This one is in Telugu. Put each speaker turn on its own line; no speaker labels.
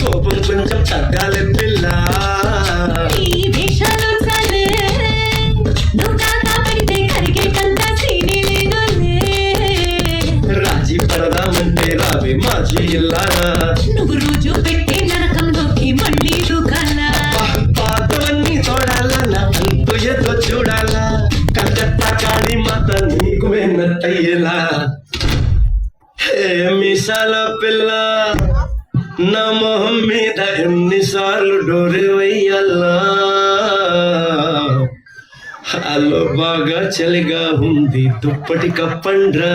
కోపం కొంచెం తగ్గాలి పిల్ల.
ఈ వేషాలు చాలే, నువ్వు కాకా పెడితే కరిగేటంత సీనే లేదులే.
రాజీ పడదామంటే రావే మాజీ ఇల్లారా.
నువ్వు రోజు పెట్టే నరకంలోకి మళ్ళీ దూకాలా.
పాతవన్నీ తోడాలన్నా అంతు ఏదో చూడాలా. కలకత్తా కాళీ మాత నీకు వెన్నట్టయ్యేలా. హే మీసాల పిల్ల, నా మొహం మీద ఎన్నిసార్లు డోరే వెయ్యాలా. అల్లో బాగా చలిగా ఉంది దుప్పటి కప్పండ్రా.